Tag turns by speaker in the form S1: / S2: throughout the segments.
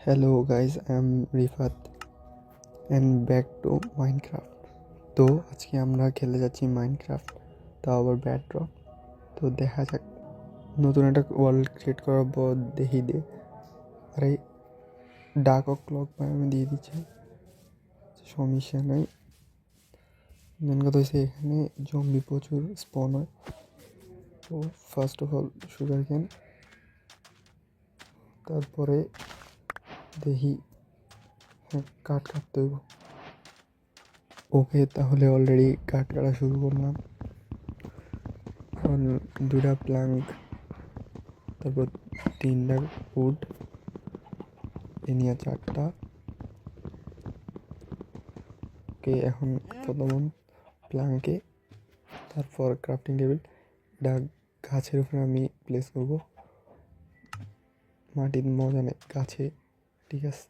S1: Hello guys, I'm Rifat and back to Minecraft. তো আজকে আমরা খেলে যাচ্ছি মাইনক্রাফট, তাও আবার ব্যাডরক। তো দেখা যাক, নতুন একটা ওয়ার্ল্ড ক্রিয়েট করার পর দেখি দে। আরে ডার্ক ও ক্লক আমি দিয়ে দিচ্ছি, সমস্যা নাই। মেন কথা হচ্ছে এখানে জম্বি প্রচুর স্পন হয়। তো first of all sugar cane, তারপরে দেখি কাঠ কাটতে হইব। ওকে, তাহলে অলরেডি কাঠ কাটা শুরু করলাম। দুটা প্ল্যাঙ্ক, তারপর তিনটা উড, এ নিয়ে চারটা। ওকে, এখন প্রথম প্ল্যাঙ্কে, তারপর ক্রাফটিং টেবিল। এটা গাছের উপরে আমি প্লেস করব, মাটির মজা নেই গাছে। ঠিক আছে,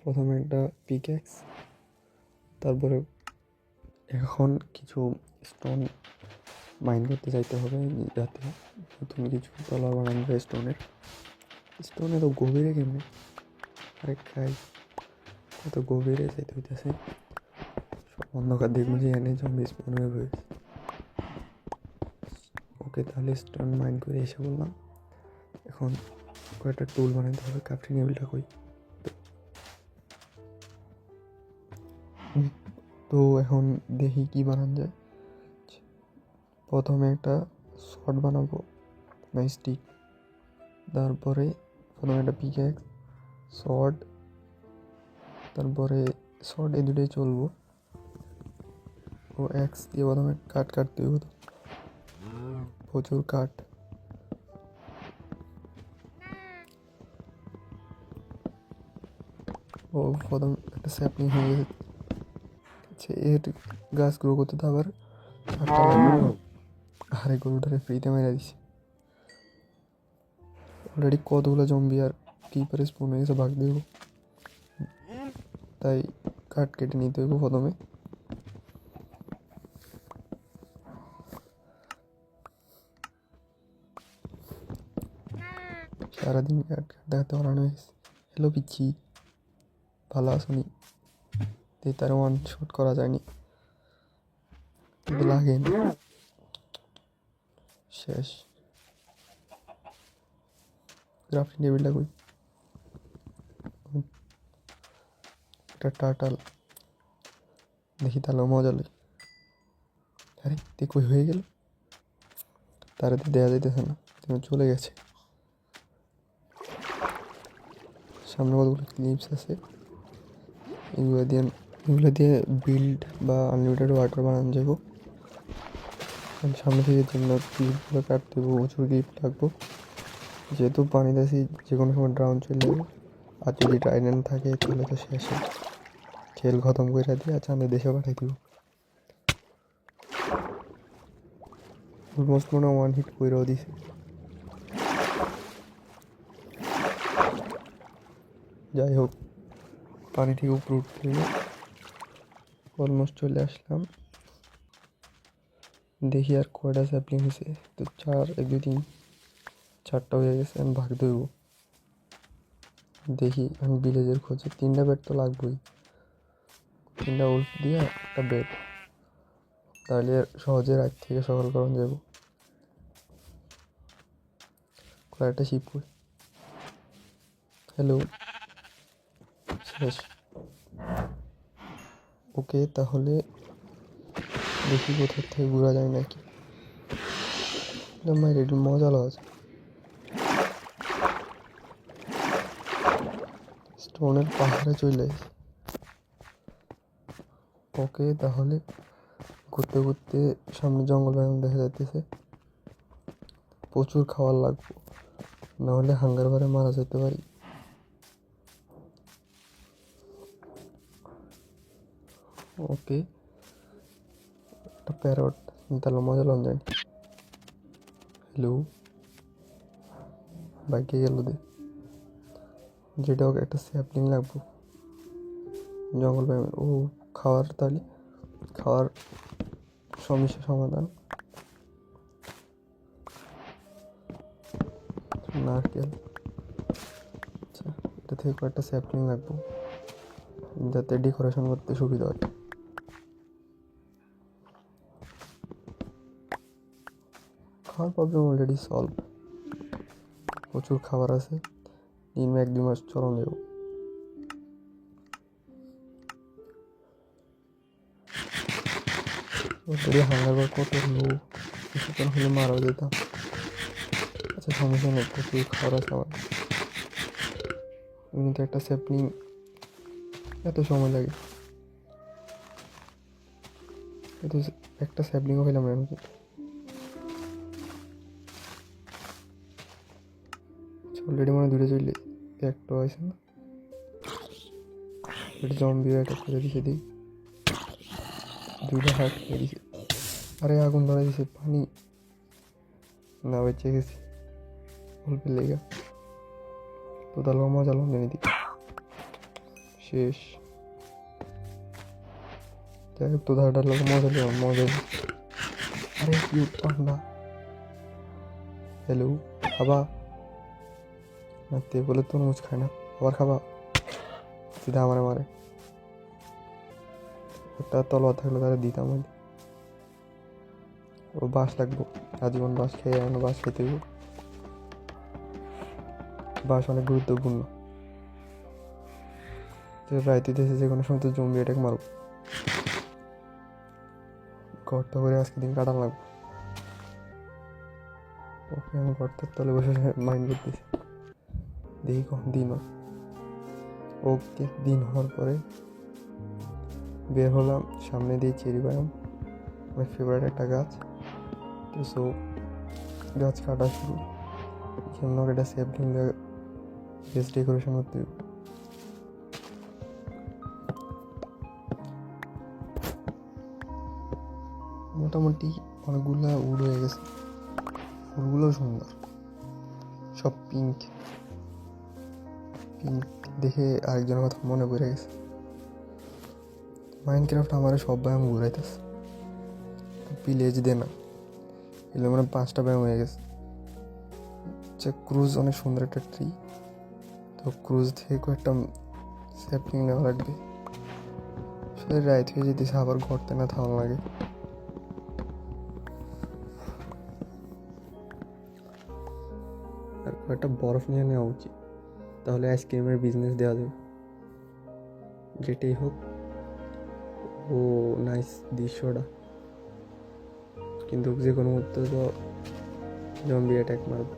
S1: প্রথমে একটা পিক্যাক্স, তারপরে এখন কিছু স্টোন মাইন করতে যাইতে হবে, যাতে নতুন কিছু তলা বানানো যায় স্টোনে তো গভীরে কেমনি। আরে খাই, কত গভীরে যাইতে হইতেছে। অন্ধকার দেখবো যে এনে জম্বি স্পন হয়ে হয়েছে। ওকে, তাহলে স্টোন মাইন করে এসে বললাম। এখন কয়েকটা টুল বানাইতে হবে। ক্রাফটিং টেবিলটা কই? তো এখন দেখি কি বানানো যায়। প্রথমে একটা শর্ট বানাবো, না স্টিক। তারপরে প্রথমে একটা পিক্যাক্স, শর্ট, তারপরে শর্ট, এই দুটোই চলবো। ও এক্স দিয়ে প্রথমে কাট কাটতে হতো, প্রচুর কাঠ। ও প্রথম একটা স্যাপলিং হয়ে গেছে। এর গাছ গ্রো করতে তো আবার কাঠটা লাগবে। আরে গরুটারে ফ্রিতে মেরে দিছি। অলরেডি কতগুলো জম্বি আর কিপারে স্পন হয়ে গেছে, ভাগ দেব। তাই কাঠ কেটে নিতে হইব প্রথমে। সারাদিন কাঠ দেখাতে বানানো হয়েছে। হ্যালো পিচ্ছি, ভালো আসনি? তার ওয়ান শট করা যায়নি, লাগেনি। শেষ। ক্রাফটিং টেবিলটা কই? একটা টার্টাল, দেখি তাহলে মজা লাগে। আরে তুই কই হয়ে গেল? তারা তো দেওয়া যাইতেছে না, তুমি চলে গেছে। সামনে কতগুলো ক্লিপস আছে, এগুলো দিয়ে বিল্ড বা আনলিমিটেড ওয়াটার বানানো যাবো। সামনে থেকে জন্য ক্লিপগুলো কাটতে দেবো, প্রচুর ক্লিপ লাগবো, যেহেতু পানি দেশি যে কোনো সময় ড্রাউন চলে যাবে। আর যদি ট্রাইডেন্ট থাকে তাহলে তো শেষে, খেল খতম করে দিয়ে চাঁদে দেশে পাঠাই দিব। অলমোস্ট মনে ওয়ান হিট করেও দিছে। যাই হোক, পানি থেকে উপরে উঠতে হবে। অলমোস্ট চলে আসলাম। দেখি আর কয়টা স্যাপলিং হয়েছে। তো 4, 1, 2, 3, 4টা হয়ে গেছে। আমি ভাগ দেব। দেখি আমি ভিলেজের খোঁজে 3টা বেড তো লাগবেই। 3টা উল্ফ দিয়ে একটা বেড, তাহলে সহজে রাত থেকে সকাল করানো যাব। কয়েকটা শিপ কই? হ্যালো, শেষ। ওকে, তাহলে দেখি কোথার থেকে ঘোরা যায় নাকি। মায়ের একটু মজা লাগছে। স্টোনের পাহাড়ে চলে এসে। ওকে, তাহলে ঘুরতে ঘুরতে সামনে জঙ্গল বায়ন দেখা যাইতেছে। প্রচুর খাবার লাগবে, নাহলে হাঙ্গার বারে মারা যেতে পারি। ওকে, একটা প্যারট, তাহলে মজা লন যায়। হ্যালো, বাইকে গেল দে। যেটা হোক একটা স্যাপলিং লাগবো জঙ্গল বায়ন। ও খাওয়ার, তাহলে খাওয়ার সমস্যা সমাধান। নারকেল, আচ্ছা এটা থেকে কয়েকটা স্যাপলিং লাগবো যাতে ডেকোরেশন করতে সুবিধা হয়। খাওয়ার প্রবলেম অলরেডি সলভ, প্রচুর খাবার আছে, 1-2 মাস চরম দেব। অলরেডি হাঙ্গার বার কত লো, কিছুক্ষণ হলে মারাও যেতাম। আচ্ছা সমস্যা নেই, প্রচুর খাবার আছে আমার। কিন্তু একটা স্যাপলিং এত সময় লাগে, এত একটা স্যাপলিংও পেলাম না। অলরেডি মানে দূরে চললে একটা হয়েছে না, এটা জম্বি একটা করে দিছে, দিই 2টা হার্ট খেয়ে দিছে। আরে আগুন ধরে দিছে, পানি না বেঁচে গেছি অল্পের লেগে। তো তাহলে মজা লম জানি দিই শেষ। যাই হোক তো ধারটার লোক মজা নেই, মজা। আরে কিউট পান্ডা, হ্যালো খাবা না? তে বলে তরমুজ খায় না, আবার খাবা? সিধা আমারে মারে। একটা তলোয়ার থাকলে তারা দিতাম। ও বাঁশ লাগবো, আজীবন বাঁশ খেয়ে বাঁশ খেতে হইব। বাঁশ অনেক গুরুত্বপূর্ণ। রাইতে দেশে যে কোনো সময় তো জম্বি অ্যাটাক মারব, গর্ত করে আজকে দিন কাটান লাগবো। ওকে আমি গর্তের তলে বসে মাইন্ড করতেছি, দেখি কখন দিন হয়। ওকে দিন হওয়ার পরে বের হলাম, সামনে দিয়ে চেরি বাগান, আমার ফেভারিট একটা গাছ। তো সো গাছ কাটা শুরু, জন্য একটা সেফলিং বেশ ডেকোরেশন করতে হবে। মোটামুটি অনেকগুলো উড হয়ে গেছে, ফুলগুলো সুন্দর, সব পিঙ্ক পিঙ্ক দেখে আরেকজনের কথা মনে পড়ে গেছে। মাইনক্রাফট আমার সব ব্যায়াম ঘুরাইতেছে, ভিলেজ দে না এগুলো মানে 5টা ব্যায়াম হয়ে গেছে। আচ্ছা ক্রুজ অনেক সুন্দর একটা ট্রি, তো ক্রুজ থেকে কয়েকটা স্যাপলিং নেওয়া লাগবে। আসলে রাইত হয়ে যেতেছে, আবার ঘরতে না থাকা লাগে। আর কয়েকটা বরফ নিয়ে নেওয়া উচিত, তাহলে আইসক্রিমের বিজনেস দেওয়া যাবে। যেটাই হোক, ও নাইস দৃশ্যটা, কিন্তু যে কোনো মুহূর্তে তো জম্বি অ্যাটাক মারবে,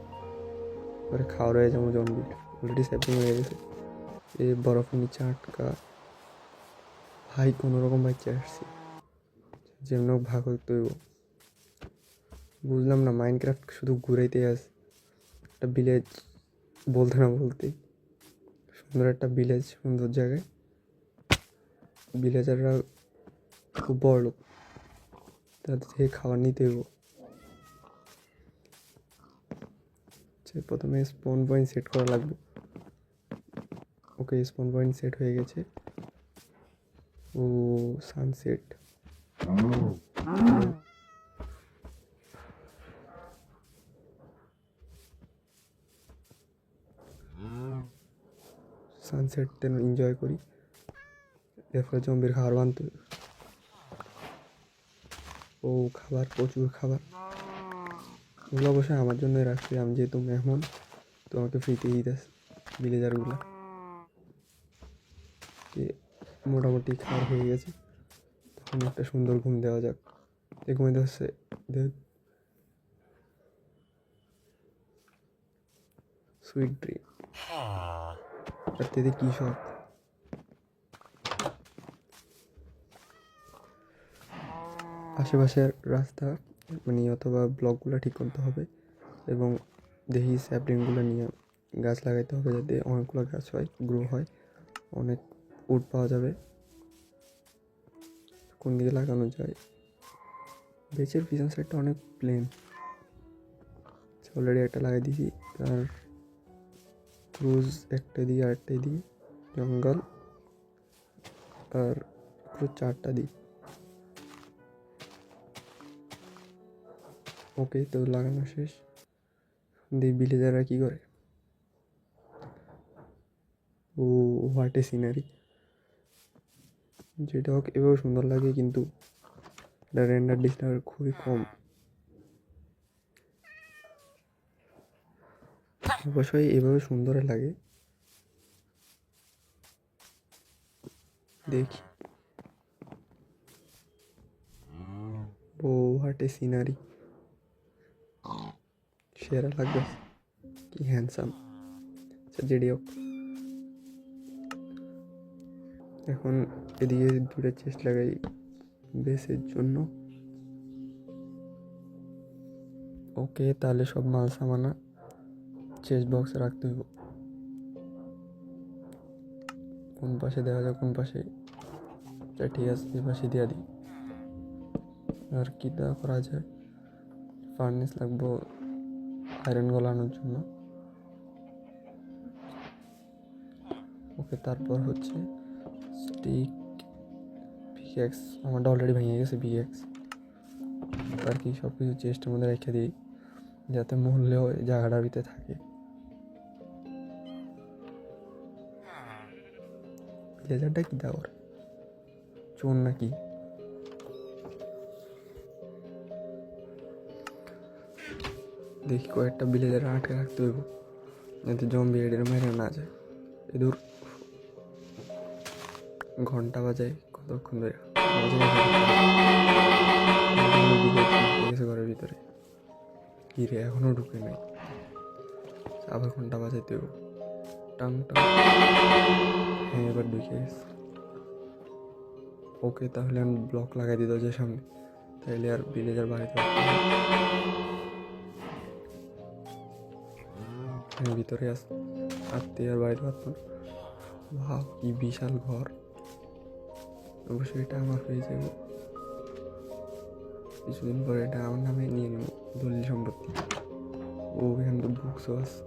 S1: পরে খাওয়া রয়ে যাবো জম্বি। অলরেডি স্যাপিং হয়ে গেছে, এ বরফের নিচে আটকা। ভাই কোনো রকম বাচ্চা আসছি, যেমন ভাগ হইতে হইব। বুঝলাম না, মাইনক্রাফট শুধু ঘুরাইতে আসে। একটা ভিলেজ বলতে না বলতেই সুন্দর একটা ভিলেজ, সুন্দর জায়গায় ভিলেজাররা খুব বড় লোক, তাদের থেকে খাবার নিতে হইব। প্রথমে স্পন পয়েন্ট সেট করা লাগবে। ওকে স্পন পয়েন্ট সেট হয়ে গেছে। ও সানসেট, সানসেট যেন এনজয় করি, এরপরে জম্বির খাবার বানতে। ও খাবার, প্রচুর খাবার। ওগুলো অবশ্যই আমার জন্যই রাখছি, আমি যেহেতু মেহমান, তো আমাকে ফ্রিতে দিতেছে ভিলেজারগুলো। মোটামুটি খাবার হয়ে গেছে, তখন একটা সুন্দর ঘুম দেওয়া যাক। ঘুমাইতে হচ্ছে দেখ, সুইট ড্রিম। রাত্রিতে কী শখ, আশেপাশের রাস্তা মানে অথবা ব্লকগুলো ঠিক করতে হবে, এবং দেখি স্যাপলিংগুলো নিয়ে গাছ লাগাইতে হবে, যাতে অনেকগুলো গাছ হয়, গ্রো হয়, অনেক উড পাওয়া যাবে। কোন দিকে লাগানো যায়, বেচের পিছন সাইডটা অনেক প্লেন, অলরেডি একটা লাগাই দিয়েছি। আর ক্রুজ একটা দিই, আরেকটাই দিই জঙ্গল, আর ক্রুজ 4টা দিই। ওকে তো লাগানো শেষ। দিয়ে ভিলেজাররা কী করে, ও হোয়াট এ সিনারি। যেটা হোক এভাবে সুন্দর লাগে, কিন্তু এটা রেন্ডার ডিসপ্লে খুবই কম। অবশ্যই এভাবে সুন্দর লাগে। দেখি, ও হোয়াট এ সিনারি, সেরা লাগবে, কি হ্যান্ডসাম। আচ্ছা যেটি হোক, এখন এদিকে দুটো চেস্ট লাগাই বেসের জন্য। ওকে, তাহলে সব মাল সামানা চেস্ট বক্সে রাখতে হইব। কোন পাশে দেওয়া যায়, কোন পাশে? ঠিক আছে, এই পাশে দিয়ে দিই। আর কি দেওয়া করা যায়? ফার্নেস লাগবো আয়রন গলানোর জন্য। ওকে, তারপর হচ্ছে স্টিক, পিকেক্স। আমারটা অলরেডি ভেঙে গেছে পিকেক্স। আর কি সব কিছু চেস্টের মধ্যে রেখে দিই, যাতে মূল্যেও জায়গাটার ভিতরে থাকে। লেজারটা কি দেওয়ার, চোর নাকি? দেখি কয়েকটা বিলেজার আটকে রাখতে হইব, যাতে জম্বি এডের মেরে না যায়। এদূর ঘন্টা বাজায় কতক্ষণ ধরে, ঘরের ভিতরে কি রে, এখনো ঢুকে নাই। আবার ঘন্টা বাজাইতে হইব। টাং টাং, হ্যাঁ এবার ঢুকে গেছে। ওকে, তাহলে আমি ব্লক লাগাই দিত যে সামনে, তাইলে আর ভিলেজার বাড়িতে ভিতরে আসতে আর বাড়িতে পারতো না। ভাব কি বিশাল ঘর। অবশ্যই এটা আমার হয়ে যাবে কিছুদিন পরে, এটা আমার নামে নিয়ে নেব দলিল সম্পত্তি। ও এখান তো বুকসও আছে,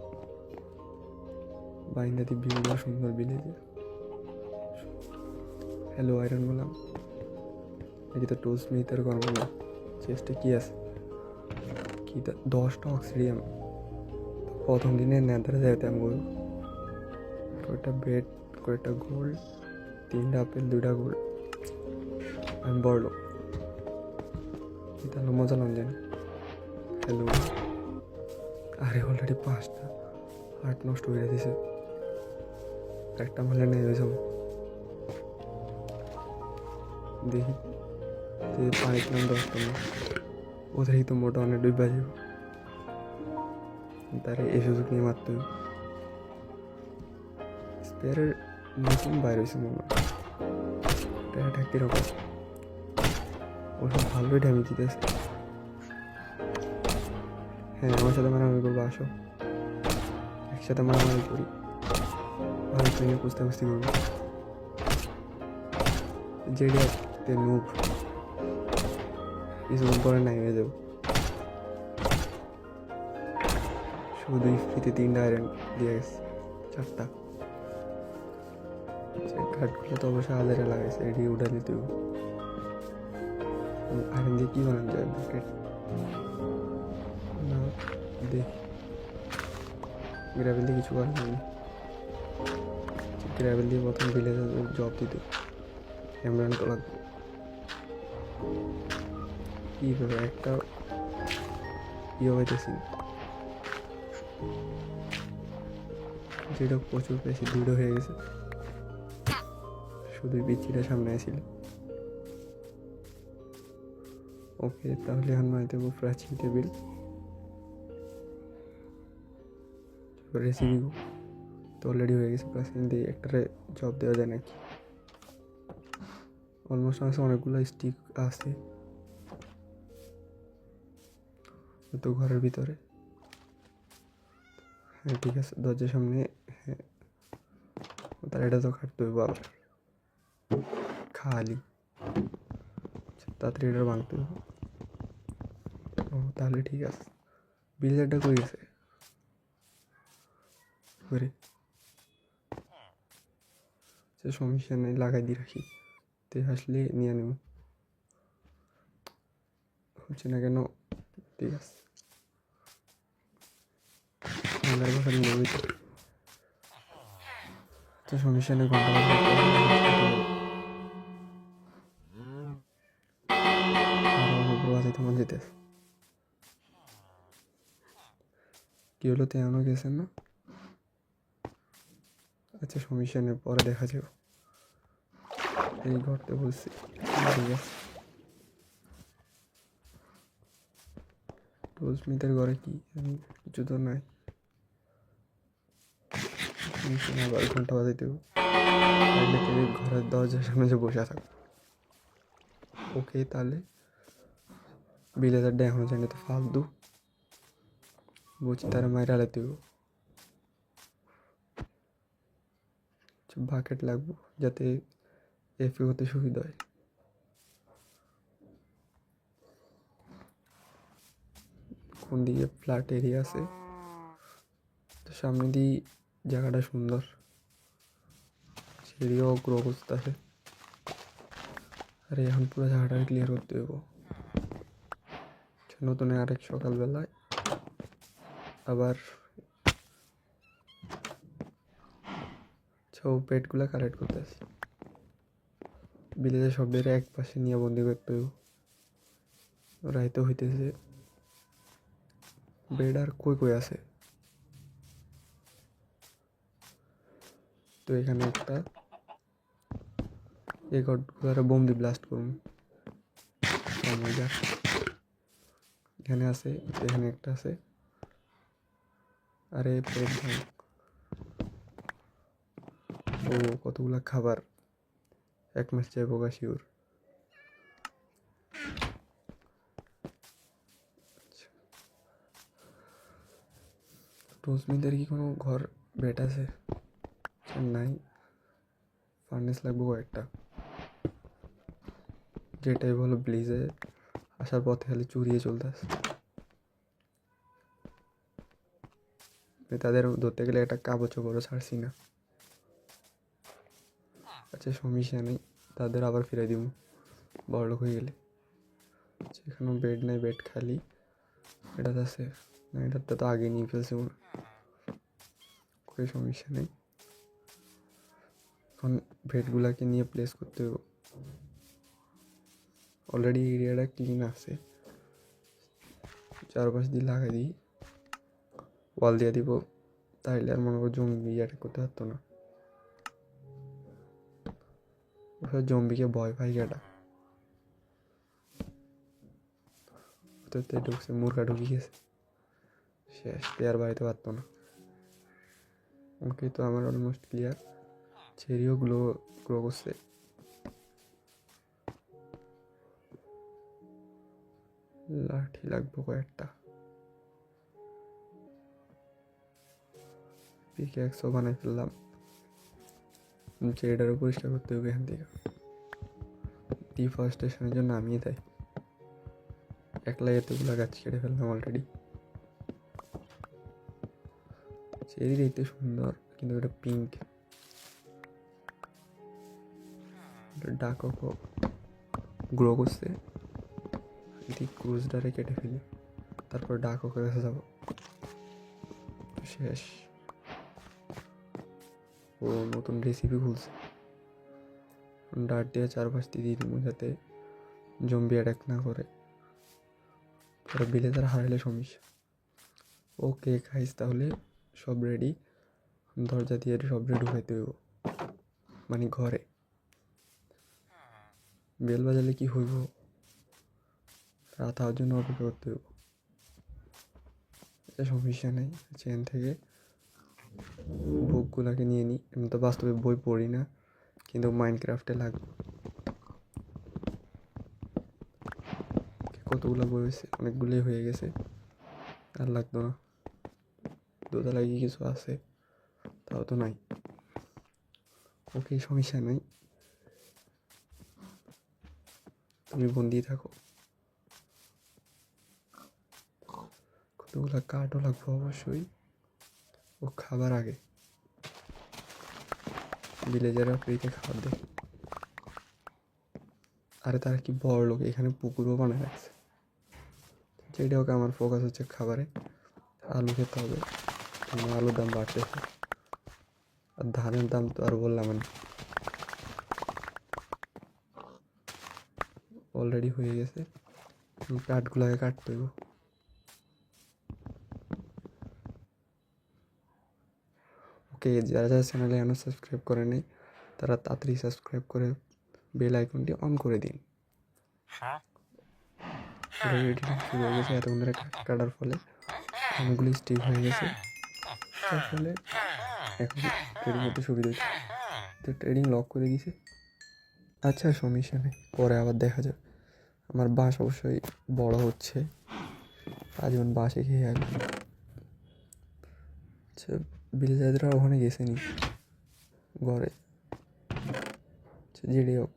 S1: বাইন্দাতি ভিউগুলো সুন্দর ভিলেজে। হ্যালো আয়রন বললাম, নাকি তো টোস্ট মিটার করবো না। চেস্টে কি আছে, কি 10টা অক্সিডিয়াম। প্রথম দিনে নেদারে যাইতে আমি বলবো। কয়েকটা বেড, কয়েকটা গোল্ড, 3টা আপেল, 2টা গোল্ড। আমি বড় তাহলে মজা লাম জানি। হ্যালো, আরে অলরেডি 5টা, 8 নষ্ট হয়ে দিছে। একটা মারলে নেই হয়ে যাবো। দেখি পাইছিলাম 10টা মাস, ওদেরই তো মোটা অনেক ডুবা যাবে। তারে এই সুযোগ নিয়ে মারতে হবে। স্পেয়ারের মেশিন বাইর হয়েছে মনে হয়, এটা অ্যাটাক কিরকম। ওসব ভালোই ড্যামেজ দিতেছে। হ্যাঁ, আমার সাথে মারামারি করবো, আসো একসাথে মারামারি করি। ভালো ট্রেনে কুস্তি করবো। জেডিয়াতে নুব, কিছুক্ষণ পরে নাই হয়ে যাবো। শুধু ফ্রিতে 3টা আয়রন দিয়ে গেছে, 4টা। কাঠগুলো তো অবশ্যই আলাদা লাগাইছে, এটি উঠা দিতে হবে। আয়রন দিয়ে কী বানানো যায় বুকেট না, দেখি গ্রাভেল দিয়ে কিছু করার নেই। গ্রাভেল দিয়ে প্রথম ভিলেজে জব দিতে এমরান তো লাগবে। কী ব্যাপার, একটা ইয়ে হইতেছি, যেটা প্রচুর বেশি দূরে হয়ে গেছে। শুধু বিচিটা সামনে আসছিল। ওকে, তাহলে এখন বানাই দেবো প্রাচীন টেবিল। রেসিপি তো অলরেডি হয়ে গেছে। প্রাচীন দিয়ে একটারে জব দেওয়া যায় নাকি? অলমোস্ট আছে, অনেকগুলো স্টিক আছে তো ঘরের ভিতরে। হ্যাঁ ঠিক আছে, দরজার সামনে। হ্যাঁ, তার এটা তো কাটতে হবে আবার খালি। তাড়াতাড়ি এটা ভাঙতে হবে। ও তাহলে ঠিক আছে। বিলিয়ারটা করে গেছে করে, সে সমস্যা নেই, লাগাই দিয়ে রাখি। তে আসলে নিয়ে নেব, হচ্ছে না কেন। ঠিক আছে, আমার কথা নিয়ে তো সমস্যা নেই, ঘন্টা বাজে বাজাইতে মন যেতেছে। কি হলো, তেমনও গেছেন না? আচ্ছা সমস্যা নেই, পরে দেখা যাবে। এই ঘরতে বলছি, ঠিক আছে। তো স্মিথের ঘরে কি কিছু তো নাই, আবার ঘন্টা বাজাইতে ঘরের দরজার সামনে যে বসে থাকো। ওকে তাহলে বিলেজারটা এখনো জানি তো ফালতু বুঝি, তারা মায়ের আলাতে বাকেট লাগবো যাতে এফি হতে সুবিধা হয়। কোন দিকে ফ্ল্যাট এরিয়া আছে, তো সামনে দিয়ে জায়গাটা সুন্দর, সিঁড়িও গ্রো করতেছে। আর এখন পুরো জায়গাটা ক্লিয়ার করতে হইব। নতুন আরেক সকালবেলায় আবার সব পেটগুলো কালেক্ট করতে আসি। বিলেজের সবদের এক পাশে নিয়ে বন্দি করতে হইব। রাইতে হইতেছে, বেড আর কই কই আছে। তো এখানে একটা এই ঘরগুলো বোম দিয়ে ব্লাস্ট করুন। এখানে আছে, এখানে একটা আছে। আরে পেট ভাঙ। ও কতগুলা খাবার, এক মাস যাইব গা শিওর। রোজমিদের কি কোনো ঘর বেড আছে? নাই, ফার্নেস লাগবে কয়েকটা। যেটাই বলো ব্লিজে আসার পথে খালি চুরিয়ে চলতেছে। তাদের ধরতে গেলে একটা কাগজ চোপড়ও ছাড়ছি না। আচ্ছা সমস্যা নেই, তাদের আবার ফিরে দিব বড়লোক হয়ে গেলে। সেখানেও বেড নাই, বেড খালি। এটা আছে না, এটাতে তো আগে নিয়ে ফেলছি, কোনো সমস্যা নেই। এখন বেডগুলাকে নিয়ে প্লেস করতে হবে। অলরেডি এরিয়াটা ক্লিন আছে, চারপাশ দিয়ে লাগাই দিই, ওয়াল দিয়ে দিব, তাইলে আর মনে করো জম্বি অ্যাটাক করতে পারতো না। জম্বিকে ভয় পাই গেটা ঢুকছে, মুরগা ঢুকি গেছে, শেষ, প্লেয়ার বাড়িতে পারতো না। ওকে তো আমার অলমোস্ট ক্লিয়ার। চেরিও গ্রো করছে। লাঠি লাগবো কয়েকটা, পিকে 100 বানাই ফেললাম। চেরিটারও পরিষ্কার করতে হবে এখান থেকে, ডিফরেস্টেশনের জন্য নামিয়ে দেয়। একলা এতগুলো গাছ কেটে ফেললাম অলরেডি। চেরি দেখতে সুন্দর, কিন্তু এটা পিঙ্ক। ডাক গ্রো করছে, ক্রুজডারে কেটে ফেলি, তারপর ডাক ওকে কাছে যাবো। শেষ। ও নতুন রেসিপি খুলছে, ডাট দিয়ে চারপাশ দিয়ে দিব যাতে জম্বি অ্যাটাক না করে। পরে বিলেজার হারাইলে সমস্যা। ওকে খাইস, তাহলে সব রেডি। দরজা দিয়ে সব রেডি হইতে হইব, মানে ঘরে বেল বাজালে কি হইব, রাত হওয়ার জন্য অপেক্ষা করতে হইব। এটা সমস্যা নেই, চেন থেকে বুকগুলাকে নিয়ে নিই। আমি তো বাস্তবে বই পড়ি না, কিন্তু মাইনক্রাফটে লাগবে। কতগুলো বই হয়েছে, অনেকগুলোই হয়ে গেছে, আর লাগতো না। দোতলায় কি কিছু আছে, তাও তো নাই। ওকে সমস্যা নেই, তুমি বন্দি থাকো। কতগুলো কাঠও লাগবে অবশ্যই। ও খাবার আগে ভিলেজাররা ফ্রিতে খাবার দেয়। আরে তারা কি বড় লোক, এখানে পুকুরও বানায় রাখছে। যেটা হোক, আমার ফোকাস হচ্ছে খাবারে। আলু খেতে হবে, আলুর দাম বাড়তেছে। আর ধানের দাম তো আর বললাম না, অলরেডি হয়ে গেছে। কাঠগুলোকে কাটতে হইব। ওকে, যারা যারা চ্যানেলে এখনো সাবস্ক্রাইব করে নেই তারা তাড়াতাড়ি সাবস্ক্রাইব করে বেল আইকনটি অন করে দিন। এডিটিং শুরু হয়ে গেছে এতক্ষণ ধরে কাটার ফলে অনেকগুলি স্টিক হয়ে গেছে, তার ফলে এখন ট্রেডিং করতে সুবিধা হচ্ছে। তো ট্রেডিং লক করে দিয়েছে। আচ্ছা, সমস্যা নেই, পরে আবার দেখা যাবে। আমার বাঁশ অবশ্যই বড় হচ্ছে, আজীবন বাঁশে খেয়ে আসবে। আচ্ছা, বিলেজাররা ওখানে গেছে নি ঘরে। আচ্ছা, যেটি হোক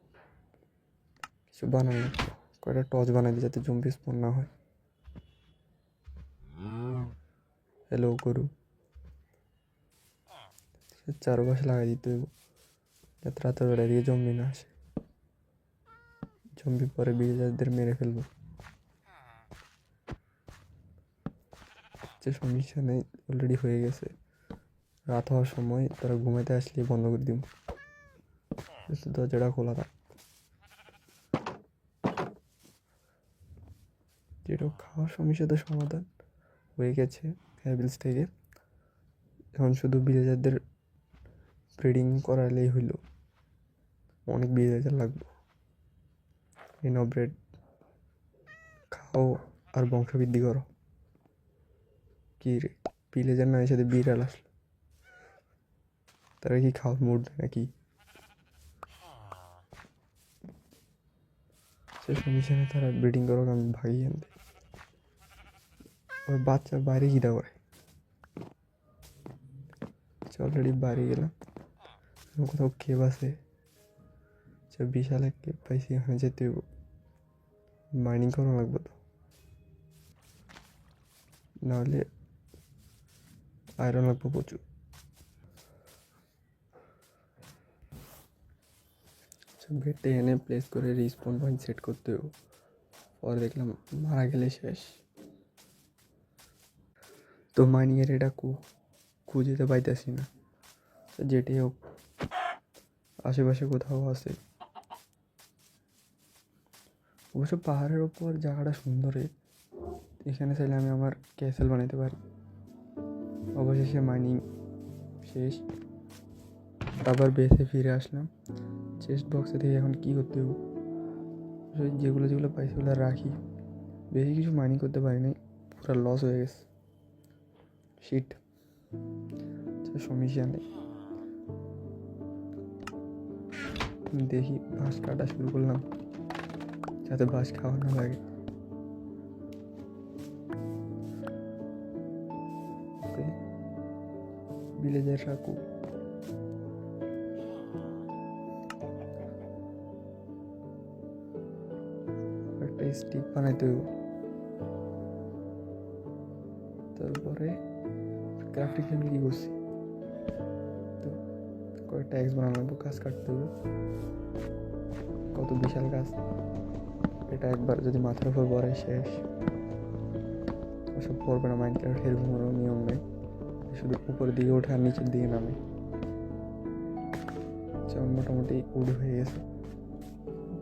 S1: কিছু বানানো, কয়েকটা টর্চ বানাই দিই যাতে জম্বি স্পন না হয়। হ্যালো গরু, চারপাশে লাগাই দিতে হইব যাতে রাতের বেলায় দিকে জম্বি না আসে। জম্বি পরে বিলেজারদের মেরে ফেলবো। যে সমস্যা নেই, অলরেডি হয়ে গেছে। রাত হওয়ার সময় তারা ঘুমাইতে আসলে বন্ধ করে দিব, দরজাটা খোলা থাক। যেটা খাওয়ার সমস্যা তো সমাধান হয়ে গেছে হ্যাবিলস থেকে। এখন শুধু বিলেজারদের ব্রিডিং করালেই হইল। অনেক বিলেজার লাগবে। এনো ব্রেড খাও আর বংশবৃদ্ধি করো। কি রে, বিলেজার না এসে বিড়াল আসলো, তারা কি খাওয়ার মুড নাকি? সে সমস্যা তারা ব্রিডিং করো, আমি ভাগিয়ে আনতে। ওই বাচ্চা বাইরে খিদা করে। অলরেডি বাইরে গেলাম, কোথাও কেভ আছে। বিশাল এক কেভ পাইছি, এখানে যেতে মাইনিং করা লাগবে তো, নাহলে আয়রন লাগবে প্রচুর। বেডে এনে প্লেস করে রিস্পন পয়েন্ট সেট করতে হবে। পরে দেখলাম মারা গেলে শেষ। তো মাইনিংয়ের এটা খুঁজেতে পাইতেছি না। যেটি হোক আশেপাশে কোথাও আছে। অবশ্য পাহাড়ের ওপর জায়গাটা সুন্দরই, এখানে চাইলে আমি আমার ক্যাসেল বানাতে পারি। অবশেষে মাইনিং শেষ, আবার বেসে ফিরে আসলাম। চেস্ট বক্সে থেকে এখন কী করতে হবে, যেগুলো যেগুলো পাইছি ওগুলো রাখি। বেশি কিছু মাইনিং করতে পারিনি, পুরো লস হয়ে গেছে। শিট, সমস্যা নেই। দেখি বাঁশ কাটা শুরু করলাম যাতে বাঁশ খাওয়া না লাগে। ভিলেজের রাখু একটা স্টিক বানাইতে হবে। তারপরে ক্রাফটিং টেবিল কি করছি, তো কয়েকটা এক্স বানানো লাগবে, গাছ কাটতে হবে। কত বিশাল গাছ, এটা একবার যদি মাথার উপর পড়ে শেষ। ওসব পড়বে না, মাইনক্রাফট এরকম কোনো নিয়ম নেই, শুধু উপরের দিকে ওঠে আর নিচের দিকে নামে। যেমন মোটামুটি উড হয়ে গেছে,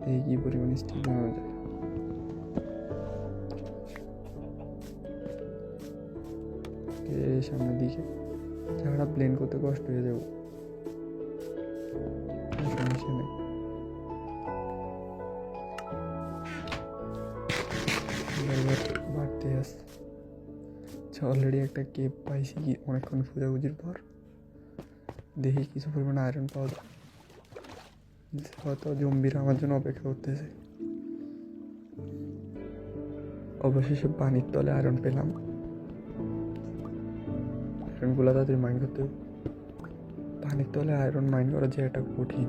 S1: এই কি পরিমাণে স্টিক বানানো যায়। সামনের দিকে জায়গাটা প্লেন করতে কষ্ট হয়ে যাবো, সমস্যা নেই। বাড়তে আসছে। অলরেডি একটা কেপ পাইছি কি অনেকক্ষণ খোঁজাখুঁজির পর। দেখি কিছু পরিমাণে আয়রন পাওয়া যায়, হয়তো জম্বিরা আমার জন্য অপেক্ষা করতেছে। অবশেষে পানির তলে আয়রন পেলাম। আয়রনগুলো তাদের মাইন করতে হবে। পানির তলে আয়রন মাইন করা যে একটা কঠিন,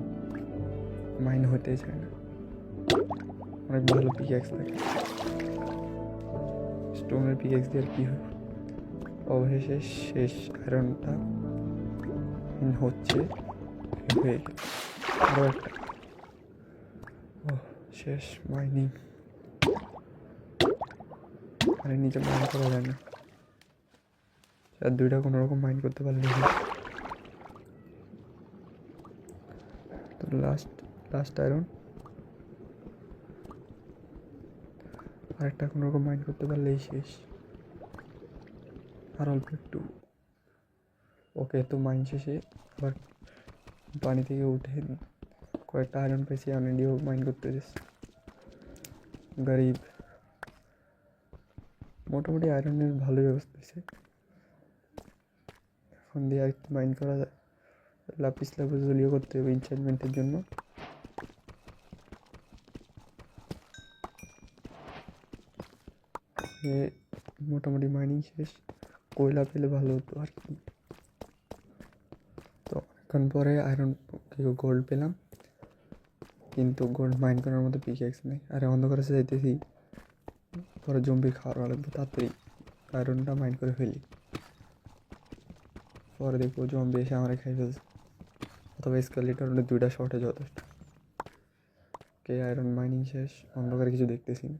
S1: মাইন হতেই চায় না। অনেক ভালো পিক্যাক্স লাগে, স্টোনের পিক্যাক্স দিয়ে আর কি হয়। অবশেষে শেষ আয়রনটা হচ্ছে, হয়ে গেল আরও একটা। ও শেষ মাইনিং। আর নিচে মাইন করা যায় না, আর দুইটা কোনো রকম মাইন করতে পারলে লাস্ট লাস্ট আয়রন। আরেকটা কোনো রকম মাইন্ড করতে পারলেই শেষ, আর অল্প একটু। ওকে, তো মাইন্ড শেষে আবার পানি থেকে উঠে কয়েকটা আয়রন পেয়েছি, অনেডিও মাইন্ড করতে দিয়েছে। গরিব। মোটামুটি আয়রনের ভালোই ব্যবস্থা হয়েছে। এখন দিয়ে আর কি মাইন্ড করা যায়? লাপিস লাপিজুলিও করতে হবে এনচেন্টমেন্টের জন্য। মোটামুটি মাইনিং শেষ। কয়লা পেলে ভালো হতো আর কি। তো অনেকক্ষণ পরে আয়রন গোল্ড পেলাম, কিন্তু গোল্ড মাইন করার মতো পিকেক্স নেই। আর অন্ধকারে যাইতেছি, পরে জম্বি খাওয়ার লাগবে, তাড়াতাড়ি আয়রনটা মাইন করে ফেলি। পরে দেখবো জম্বি এসে আমার খাই ফেলছে, অথবা স্কেলেটর 2টা শটে যথেষ্ট। কে আয়রন মাইনিং শেষ, অন্ধকারে কিছু দেখতেছি না,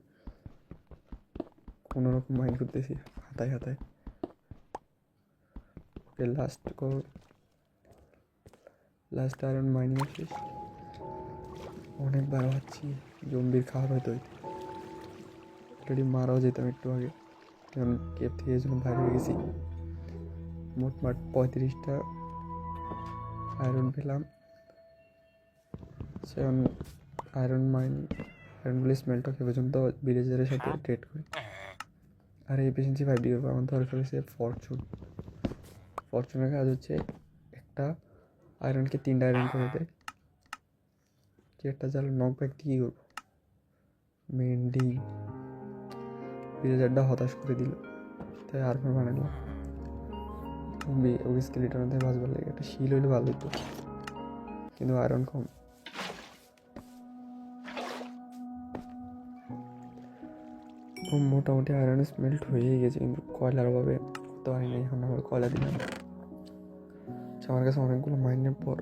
S1: কোনো রকম মাইন করতেছি হাতায় হাতায়। ওকে, লাস্ট আয়রন মাইনিং শেষ। অনেকবার ভাবছি জম্বির খাওয়ার হয়তো অলরেডি মারাও যেতাম একটু আগে, কারণ কেপ থেকে এই জন্য বাইরে হয়ে গেছি। মোটমাট 35টা আয়রন পেলাম। সেখন আয়রনগুলি স্মেলটা খেয়ে পর্যন্ত ভিলেজারের সাথে ট্রেড করি। আর এফিসিয়েন্সি 5 দিয়ে আমার দরকার হয়েছে ফরচুনের কাজ হচ্ছে একটা আয়রনকে 3টা আয়রন করে দেয়। কি একটা জাল নক ব্যাক দিয়ে করবো। মেন্ডি ভিলেজারটা হতাশ করে দিল, তাই আর্মার বানালাম। ওই স্কেলেটর মধ্যে বাঁচবার লাগে একটা শিল হইলে ভালো হতো, কিন্তু আয়রন কম। মোটামুটি আয়রন স্মেল্ট হয়েই গেছে, কিন্তু কয়লার অভাবে করতে পারি না। এখন আমার কয়লা দিলাম। আমার কাছে অনেকগুলো মাইনের পর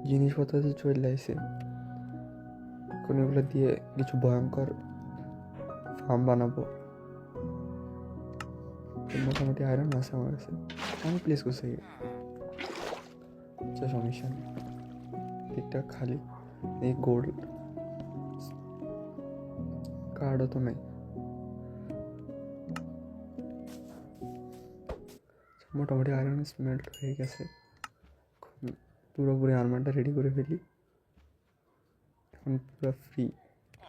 S1: জিনিসপত্র চলে আসছে, এখন এগুলো দিয়ে কিছু ভয়ঙ্কর ফার্ম বানাবো। মোটামুটি আয়রন আছে আমার কাছে, আমি প্লেস করছি সমস্যা নেই। দিকটা খালি, এই গোল্ড কার্ডও তো নাই। মোটামুটি আয়রন স্মেল্ট হয়ে গেছে, পুরোপুরি আর্মারটা রেডি করে ফেলি। এখন পুরো ফ্রি,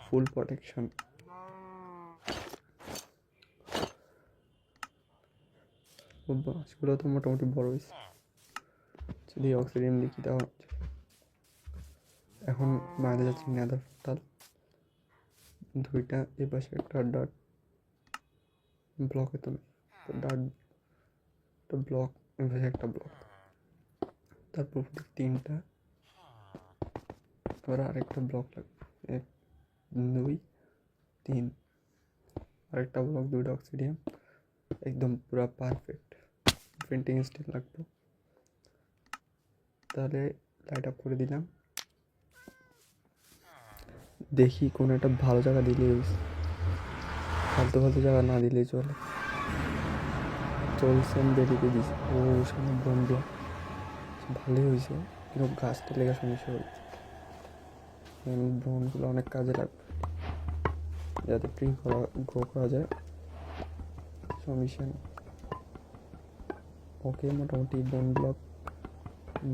S1: ফুল প্রোটেকশন। বাসগুলো তো মোটামুটি বড় হয়েছে, যদি অক্সিজেন লিখি দেওয়া। এখন বাঁধা যাচ্ছে নেদার পোর্টাল, 2টা এপাশে একটা ডাট ব্লকে তো নেই, ডাট ব্লক এপাশে একটা ব্লক, তারপর 3টা, আবার আরেকটা ব্লক লাগবে 1 2 3, আরেকটা ব্লক, 2টা অক্সিডিয়াম, একদম পুরো পারফেক্ট। প্রিন্টিং স্টিল লাগবে, তাহলে লাইট আপ করে দিলাম। দেখি কোনো একটা ভালো জায়গা দিলে, ফালতু জায়গা না দিলেই চলছে। আমি বেরিয়ে দিয়েছি। ও সামনে বন্ধ, ভালোই হয়েছে, কিন্তু গাছটা লেগে সমস্যা হচ্ছে। ব্রনগুলো অনেক কাজে লাগবে, যাতে গ্রো করা যায়। সমস্যা নেই। ওকে, মোটামুটি বোন ব্লক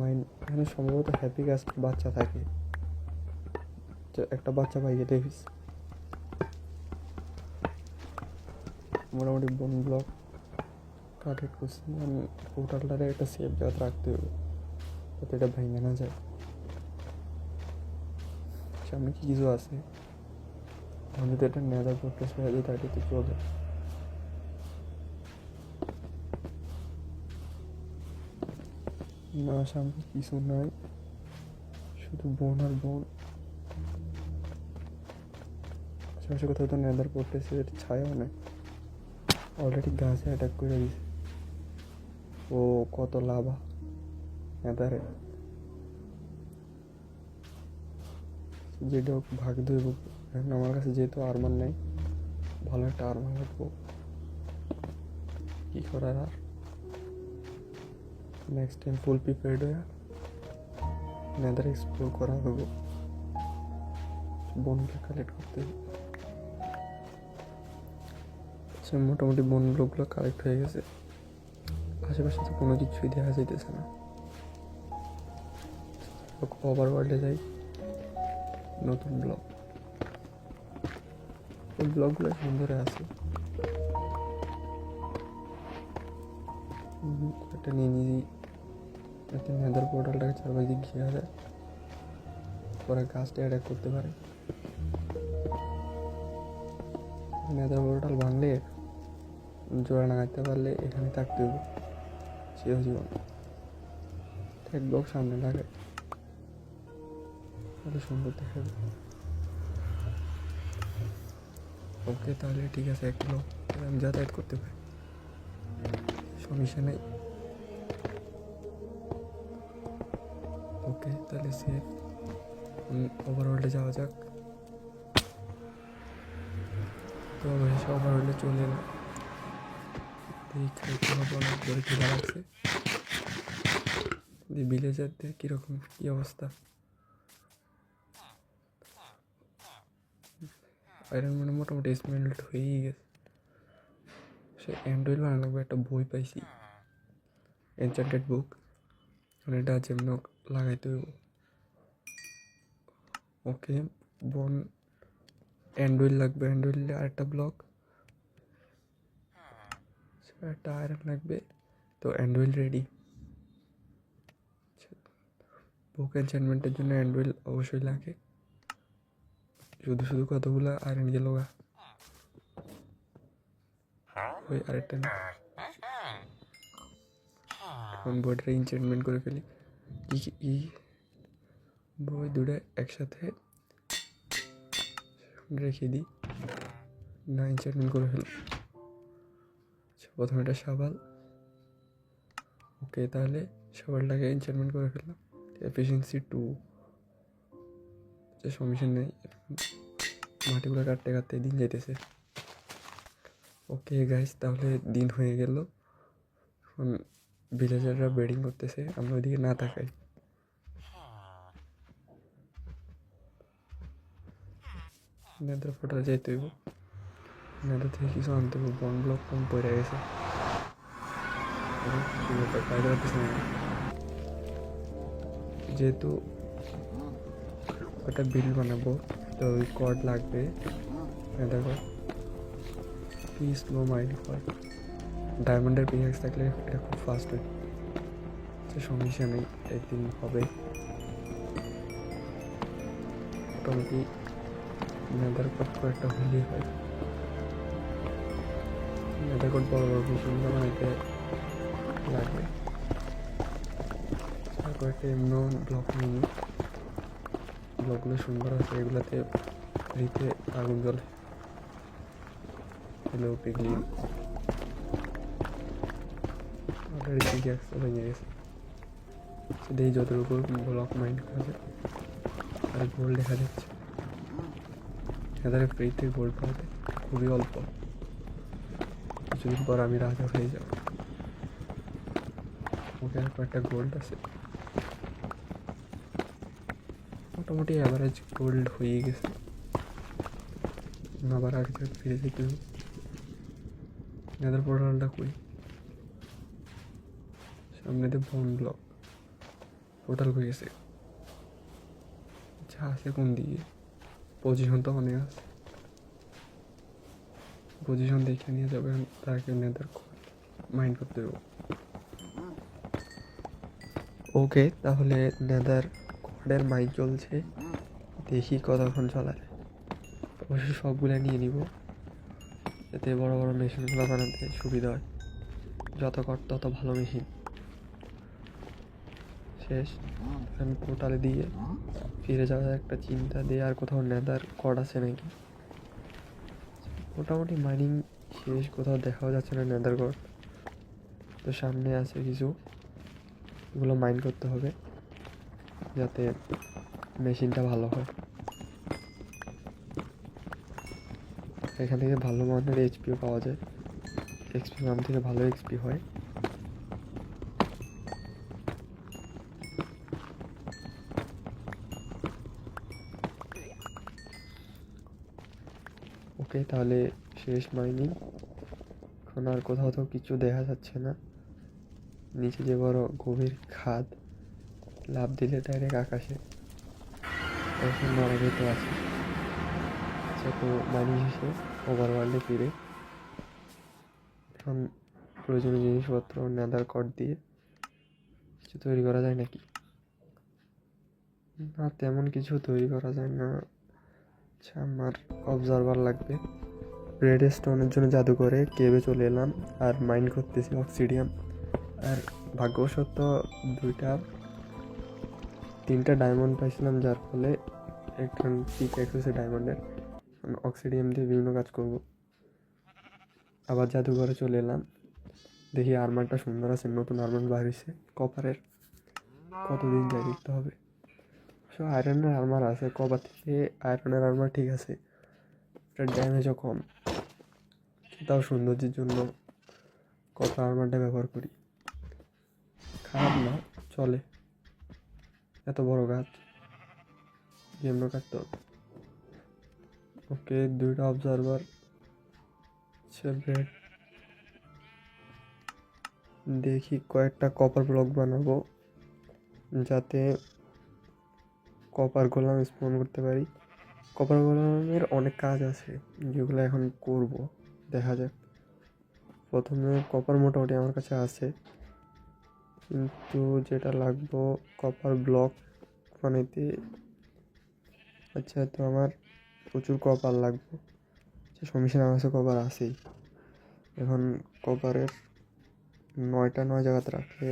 S1: মাইন্ড। এখানে সম্ভবত হ্যাপি গাছ বাচ্চা থাকে, একটা বাচ্চা পাই গেলে মোটামুটি বোন ব্লক কালেক্ট করছি। আমি পোর্টালটারে একটা সেফ জায়গাতে রাখতে হবে, যাতে এটা ভেঙে না যায়। সামনে কি কিছু আছে, আমি তো এটা নেদার পোর্টাল হয়ে যায়, তাই তো চলে। না, সামনে কিছু নাই, শুধু বোন আর বোন। আশেপাশে কোথাও তো নেদার পড়তেছে, ছায়াও নেই, অলরেডি গাছে অ্যাটাক করে দিছে। ও কত লাভা নেদারে, যেটা ভাগ দেব। এখন আমার কাছে যেহেতু আর্মার নেই, ভালো একটা আর্মার লাগবো, কী করার। আর নেক্সট টাইম ফুল প্রিপেয়ার্ড হয়ে নেদার এক্সপ্লোর করা হবে, বনগুলো কালেক্ট করতে হবে। আচ্ছা, মোটামুটি বনগুলো কালেক্ট হয়ে গেছে। আশেপাশে তো কোনো কিছুই দেখা যাইতেছে না। ওভার ওয়ার্ল্ডে যাই, নতুন ব্লগ। এই ব্লগগুলো সুন্দর আছে। একটা নিয়ে নিয়েছি, যাতে নেদার পোর্টালটাকে চারপাশে ঘিরা যায়, পরে গাছটা অ্যাটাক করতে পারে। নেদার পোর্টাল ভাঙলে জোড়া লাগাইতে পারলে এখানে থাকতে হবে চিরজীবন। এক ব্লক সামনে লাগাই, তাহলে সুন্দর দেখাবে। ওকে, তাহলে ঠিক আছে, এক ব্লক আমি যাতায়াত করতে পারি, সমস্যা নেই। ওকে, তাহলে সেফ। ওভারওয়ার্ল্ডে যাওয়া যাক। তো অবশেষে ওভারওয়ার্ল্ডে চলে এলাম। খাইতে হবে, অনেক করে খিদা লাগছে। ভিলেজারদের কীরকম কী অবস্থা? আয়রন ম্যান মোটামুটি স্মেল্ট হয়েই গেছে। সে অ্যান্ড্রয়েড বানানো লাগবে। একটা বই পাইছি, এনচান্টেড বুক, মানে এটা যেমন লাগাইতে হইব। ওকে, বন অ্যান্ড্রয়েড লাগবে, অ্যান্ড্রয়েডে আরেকটা ব্লক, একটা আয়রন লাগবে। তো অ্যান্ড্রয়েড রেডি। বুক এনচান্টমেন্টের জন্য অ্যান্ড্রয়েড অবশ্যই লাগে। শুধু শুধু কতগুলো আয়রন গেল গা। ওই আরেকটা না, এখন বইটা এনচান্টমেন্ট করে ফেলি। ই বই দুটো একসাথে রেখে দিই, না এনচান্টমেন্ট করে ফেলি। আচ্ছা, প্রথমে একটা শাবাল। ওকে, তাহলে শাবালটাকে এনচান্টমেন্ট করে ফেললাম। এফিসিয়েন্সি 2। সমস্যা নেই, মাটিগুলো কাটতে কাটতে দিন যাইতেছে। ওকে গাইস, তাহলে দিন হয়ে গেল। এখন ভিলেজাররা ব্রিডিং করতেছে, আমরা ওইদিকে না তাকাই। নেদার পোর্টাল যাইতে হইব, নেদার থেকে কিছু আনতে হইব। বন ব্লক কম পড়ে গেছে, পাইতে পারতেছে না। যেহেতু একটা বিল বানাবো, তো ওই কর্ড লাগবে। দেখো, স্লো মাইন্ড কর্ড। ডায়মন্ডের পিএক্স থাকলে এটা খুব ফাস্ট হয়। সমস্যা নেই, একদিন হবে। মোটামুটি নেদার কোড কয়েকটা হলেই হয়। নেদার কোড বড় বড় মেশিনগুলো বানাইতে লাগবে। কয়েকটা এমন ব্লক নিয়ে, ব্লকগুলো সুন্দর আছে, এগুলোতে ফ্রিতে আগুন জ্বলে। হ্যালো পিগলি, অলরেডি পিগ্যাক্স ভেঙে গেছে। সেটাই যতটুকু ব্লক মাইন্ড করা যায়। আর গোল্ড দেখা যাচ্ছে, এদের ফ্রিতে গোল্ড পাওয়া যায় খুবই অল্প। কিছুদিন পর আমি রাজা হয়ে যাব। ওকে, আর কয়েকটা গোল্ড আছে, মোটামুটি অ্যাভারেজ গোল্ড হয়ে গেছে। আবার আগে ফিরে যেতে হবে। নেদার পোর্টালটা কই? সামনে দিয়ে বন ব্লক, পোর্টাল হয়ে গেছে। আচ্ছা, আছে কোন দিকে? পজিশন তো অনেক আছে, পজিশন দেখে নিয়ে যাবে। তাকে নেদার মাইন্ড করতে হবে। ওকে, তাহলে নেদার কোডের মাইন্ড চলছে, দেখি কতক্ষণ চলা যায়। অবশ্যই সবগুলো নিয়ে নিব, যাতে বড় বড় মেশিনগুলো বানাতে সুবিধা হয়। যত কট তত ভালো মেশিন। শেষ, আমি পোর্টালে দিয়ে ফিরে যাওয়ার একটা চিন্তা দিয়ে, আর কোথাও নেদার কড আছে নাকি। মোটামুটি মাইনিং শেষ, কোথাও দেখাও যাচ্ছে না নেদার কড। তো সামনে আছে কিছু, এগুলো মাইন করতে হবে যাতে মেশিনটা ভালো হয়। এখান থেকে ভালো মানের এইচপিও পাওয়া যায়, এক্সপি নাম থেকে ভালো এক্সপি হয়। ওকে, তাহলে শেষ মাইনিং। এখন আর কোথাও তো কিছু দেখা যাচ্ছে না। নিচে যে বড় গভীর খাদ, লাফ দিলে ডাইরেক্ট আকাশে। এখন নরকে তো আছে। আচ্ছা, তো মাইনিং শেষে ওভারওয়ার্ল্ডে ফিরে এখন প্রয়োজনীয় জিনিসপত্র নেদার কট দিয়ে কিছু তৈরি করা যায় নাকি? না, তেমন কিছু তৈরি করা যায় না। আচ্ছা, আমার অবজারভার লাগবে। রেড স্টোনের জন্য জাদু করে কেভে চলে এলাম আর মাইন্ড করতেছি অক্সিডিয়াম। আর ভাগ্যবশত 3টা ডায়মন্ড পাইছিলাম, যার ফলে একটা পিক অ্যাক্সেসে ডায়মন্ডের অক্সিডিয়াম দিয়ে বিভিন্ন কাজ করব। আবার জাদুঘরে চলে এলাম, দেখি আর্মারটা সুন্দর আছে, নতুন আর্মার বার হয়েছে কপারের। কতদিন যাই দেখতে হবে। সো আয়রনের আর্মার আছে, কপার থেকে আয়রনের আর্মার ঠিক আছে, এটার ড্যামেজও কম। তাও সৌন্দর্যের জন্য কপার আর্মারটা ব্যবহার করি। খারাপ না, চলে। এত বড় গাছ যেমন কাটতে হবে। ওকে, 2টা অবজারভার, ব্রেড। দেখি কয়েকটা কপার ব্লক বানাবো যাতে কপার গোলাম স্পন করতে পারি। কপার গোলামের অনেক কাজ আছে যেগুলো এখন করব, দেখা যাক। প্রথমে কপার মোটামুটি আমার কাছে আছে, কিন্তু যেটা লাগবো কপার ব্লক বানাইতে। আচ্ছা, তো আমার প্রচুর কপার লাগবে। আচ্ছা, সমস্যা আমার কাছে কপার আছেই। এখন কপারের 9টা 9 জায়গাতে রাখলে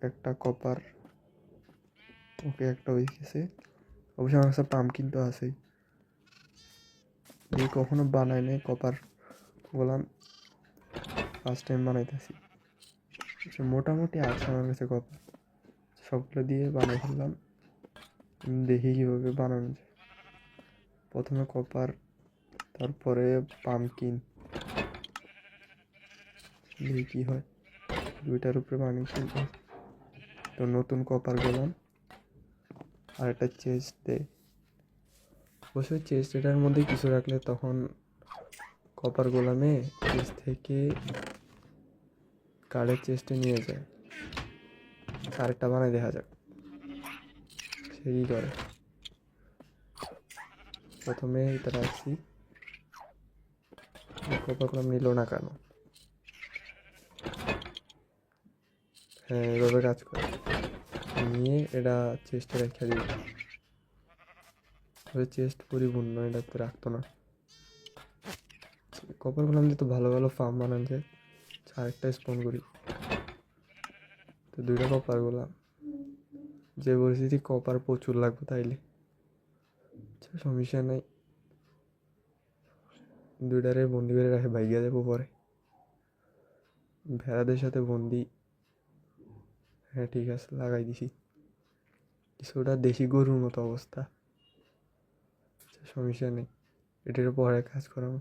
S1: একটা কপার। ওকে, একটা হয়ে গেছে। অবশ্যই আমার কাছে পাম্পকিন তো আছেই, যে কখনো বানাই নাই কপার গোলাম, ফার্স্ট টাইম বানাইতেছি। আচ্ছা, মোটামুটি আছে আমার কাছে কপার, সবগুলো দিয়ে বানাই ফেললাম। দেখি কীভাবে বানানো যায়। প্রথমে কপার, তারপরে পাম্পকিন, দেখি কী হয়। 2টার উপরে বানিয়েছি। তো নতুন কপার গোলাম আর একটা চেস্ট দেয়। অবশ্যই চেস্ট এটার মধ্যে কিছু রাখলে তখন কপার গোলামে চেস্ট থেকে কার্ডের চেস্টে নিয়ে যায়। আরেকটা বানাই দেখা যাক সে কী করে। প্রথমে এটা রাখছি, কপার গোলাম নিল না কেন? হ্যাঁ, এভাবে কাজ করে। নিয়ে এটা চেস্টে রেখে দিই। চেস্ট পরিপূর্ণ, এটা তো রাখতো না। কপার গোলাম দিয়ে তো ভালো ভালো ফার্ম বানানো যায়। আরেকটা স্পন করি। তো 2টা কপার গোলাম, যে পরিস্থিতি কপার প্রচুর লাগবে তাইলে। আচ্ছা, সমস্যা নাই। 2টারে বন্দি করে রাখে ভাইগা যাবো পরে। ভেড়াদের সাথে বন্দি। হ্যাঁ, ঠিক আছে, লাগাই দিছি। কিছুটা দেশি গরুর মতো অবস্থা। আচ্ছা, সমস্যা নেই, এটার পরে কাজ করাবো।